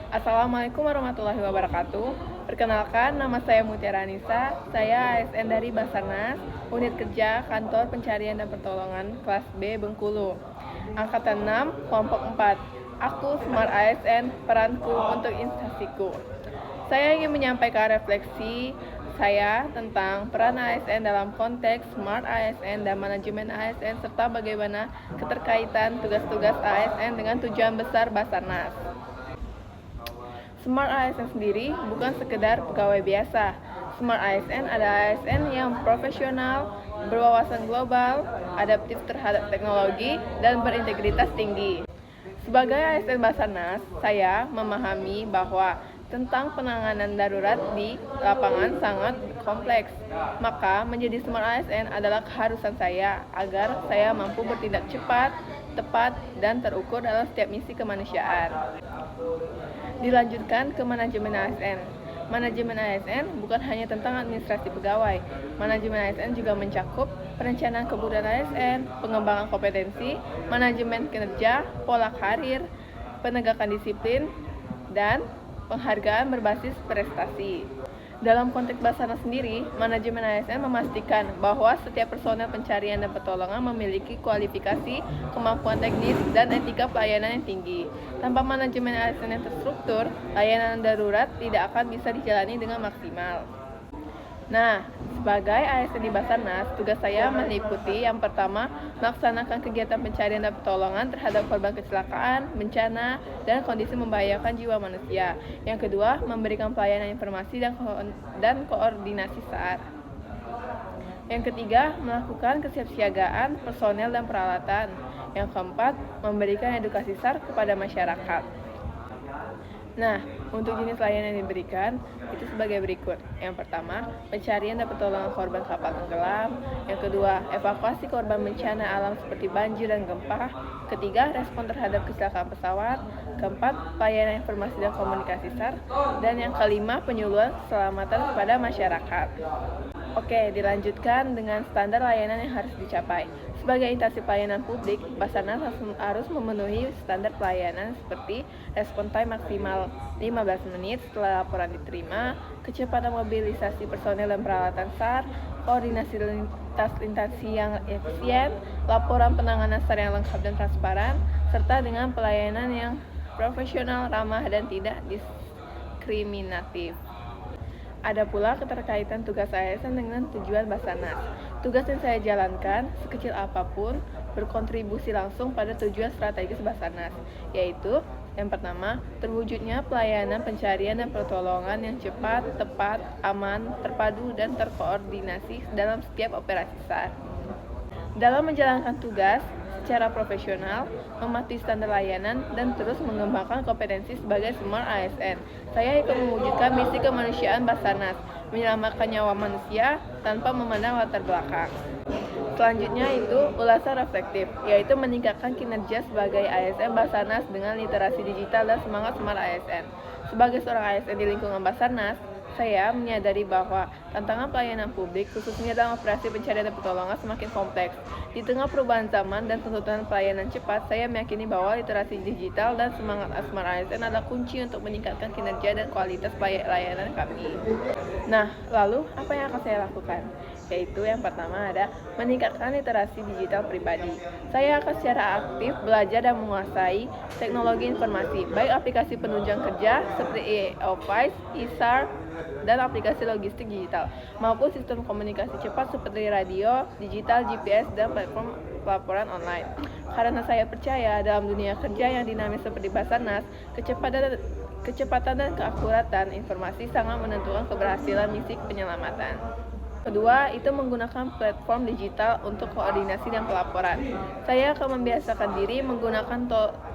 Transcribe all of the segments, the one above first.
Assalamualaikum warahmatullahi wabarakatuh. Perkenalkan, nama saya Mutiara Anissa. Saya ASN dari Basarnas, Unit Kerja Kantor Pencarian dan Pertolongan kelas B Bengkulu. Angkatan 6, kelompok 4. Aku Smart ASN, peranku untuk instansiku. Saya ingin menyampaikan refleksi saya tentang peran ASN dalam konteks Smart ASN dan manajemen ASN serta bagaimana keterkaitan tugas-tugas ASN dengan tujuan besar Basarnas. Smart ASN sendiri bukan sekedar pegawai biasa. Smart ASN adalah ASN yang profesional, berwawasan global, adaptif terhadap teknologi, dan berintegritas tinggi. Sebagai ASN Basarnas, saya memahami bahwa tentang penanganan darurat di lapangan sangat kompleks. Maka menjadi Smart ASN adalah keharusan saya agar saya mampu bertindak cepat, tepat, dan terukur dalam setiap misi kemanusiaan. Dilanjutkan ke manajemen ASN. Manajemen ASN bukan hanya tentang administrasi pegawai. Manajemen ASN juga mencakup perencanaan kebutuhan ASN, pengembangan kompetensi, manajemen kinerja, pola karir, penegakan disiplin, dan penghargaan berbasis prestasi. Dalam konteks Basarnas sendiri, manajemen ASN memastikan bahwa setiap personel pencarian dan pertolongan memiliki kualifikasi, kemampuan teknis, dan etika pelayanan yang tinggi. Tanpa manajemen ASN yang terstruktur, layanan darurat tidak akan bisa dijalani dengan maksimal. Nah, sebagai ASN di Basarnas, tugas saya meliputi yang pertama, melaksanakan kegiatan pencarian dan pertolongan terhadap korban kecelakaan, bencana, dan kondisi membahayakan jiwa manusia. Yang kedua, memberikan pelayanan informasi dan koordinasi SAR. Yang ketiga, melakukan kesiapsiagaan personel dan peralatan. Yang keempat, memberikan edukasi SAR kepada masyarakat. Nah, untuk jenis layanan yang diberikan itu sebagai berikut. Yang pertama, pencarian dan pertolongan korban kapal tenggelam. Yang kedua, evakuasi korban bencana alam seperti banjir dan gempa. Ketiga, respon terhadap kecelakaan pesawat. Keempat, pelayanan informasi dan komunikasi SAR. Dan yang kelima, penyuluhan keselamatan kepada masyarakat. Oke, dilanjutkan dengan standar layanan yang harus dicapai. Sebagai instansi pelayanan publik, Basarnas harus memenuhi standar pelayanan seperti respon time maksimal 15 menit setelah laporan diterima, kecepatan mobilisasi personel dan peralatan SAR, koordinasi lintas instansi yang efisien, laporan penanganan SAR yang lengkap dan transparan, serta dengan pelayanan yang profesional, ramah, dan tidak diskriminatif. Ada pula keterkaitan tugas ASN dengan tujuan Basarnas. Tugas yang saya jalankan, sekecil apapun, berkontribusi langsung pada tujuan strategis Basarnas, yaitu yang pertama, terwujudnya pelayanan pencarian dan pertolongan yang cepat, tepat, aman, terpadu, dan terkoordinasi dalam setiap operasi SAR. Dalam menjalankan tugas secara profesional, mematuhi standar layanan, dan terus mengembangkan kompetensi sebagai Smart ASN, saya ikut mewujudkan misi kemanusiaan Basarnas, menyelamatkan nyawa manusia tanpa memandang latar belakang. Selanjutnya itu ulasan reflektif, yaitu meningkatkan kinerja sebagai ASN Basarnas dengan literasi digital dan semangat Smart ASN. Sebagai seorang ASN di lingkungan Basarnas, saya menyadari bahwa tantangan pelayanan publik, khususnya dalam operasi pencarian dan pertolongan, semakin kompleks. Di tengah perubahan zaman dan tuntutan pelayanan cepat, saya meyakini bahwa literasi digital dan semangat Smart ASN adalah kunci untuk meningkatkan kinerja dan kualitas pelayanan kami. Nah, lalu apa yang akan saya lakukan? Yaitu yang pertama ada meningkatkan literasi digital pribadi. Saya akan secara aktif belajar dan menguasai teknologi informasi, baik aplikasi penunjang kerja seperti Office, eSAR, dan aplikasi logistik digital, maupun sistem komunikasi cepat seperti radio, digital, GPS, dan platform pelaporan online. Karena saya percaya dalam dunia kerja yang dinamis seperti Basarnas, kecepatan dan keakuratan informasi sangat menentukan keberhasilan misi penyelamatan. Kedua, itu menggunakan platform digital untuk koordinasi dan pelaporan. Saya akan membiasakan diri menggunakan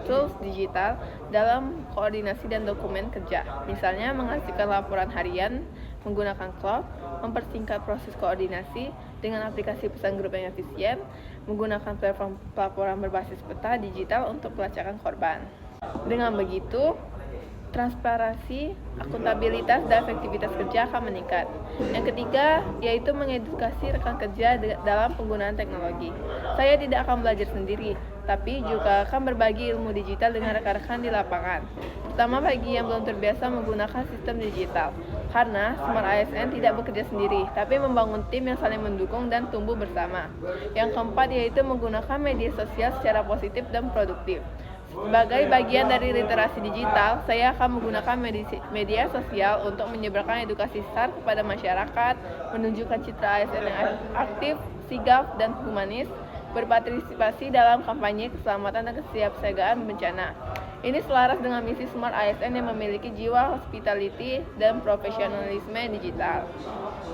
tools digital dalam koordinasi dan dokumen kerja. Misalnya, menghasilkan laporan harian menggunakan cloud, mempersingkat proses koordinasi dengan aplikasi pesan grup yang efisien, menggunakan platform pelaporan berbasis peta digital untuk pelacakan korban. Dengan begitu, transparansi, akuntabilitas, dan efektivitas kerja akan meningkat. Yang ketiga, yaitu mengedukasi rekan kerja dalam penggunaan teknologi. Saya tidak akan belajar sendiri, tapi juga akan berbagi ilmu digital dengan rekan-rekan di lapangan. terutama bagi yang belum terbiasa menggunakan sistem digital. Karena Smart ASN tidak bekerja sendiri, tapi membangun tim yang saling mendukung dan tumbuh bersama. Yang keempat yaitu menggunakan media sosial secara positif dan produktif. Sebagai bagian dari literasi digital, saya akan menggunakan media sosial untuk menyebarkan edukasi STAR kepada masyarakat, menunjukkan citra ASN yang aktif, sigap, dan humanis, berpartisipasi dalam kampanye keselamatan dan kesiapsiagaan bencana. Ini selaras dengan misi Smart ASN yang memiliki jiwa hospitality dan profesionalisme digital.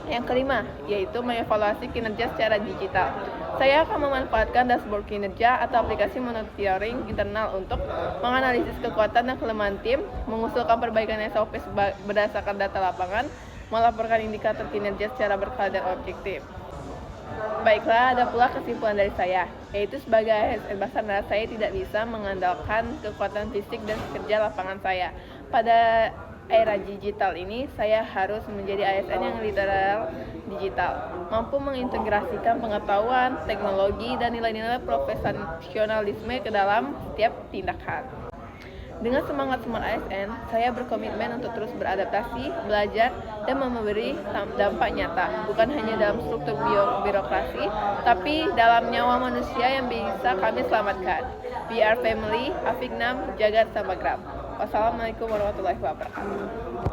Yang kelima, yaitu mengevaluasi kinerja secara digital. Saya akan memanfaatkan dashboard kinerja atau aplikasi monitoring internal untuk menganalisis kekuatan dan kelemahan tim, mengusulkan perbaikan SOP berdasarkan data lapangan, melaporkan indikator kinerja secara berkala dan objektif. Baiklah, ada pula kesimpulan dari saya, yaitu sebagai ASN Basarnas saya tidak bisa mengandalkan kekuatan fisik dan kerja lapangan saya. Pada era digital ini, saya harus menjadi ASN yang literal digital, mampu mengintegrasikan pengetahuan, teknologi, dan nilai-nilai profesionalisme ke dalam setiap tindakan. Dengan semangat Smart ASN, saya berkomitmen untuk terus beradaptasi, belajar, dan memberi dampak nyata, bukan hanya dalam struktur birokrasi, tapi dalam nyawa manusia yang bisa kami selamatkan. We are family, Afiq Nam, Jagat Samagram. Wassalamualaikum warahmatullahi wabarakatuh.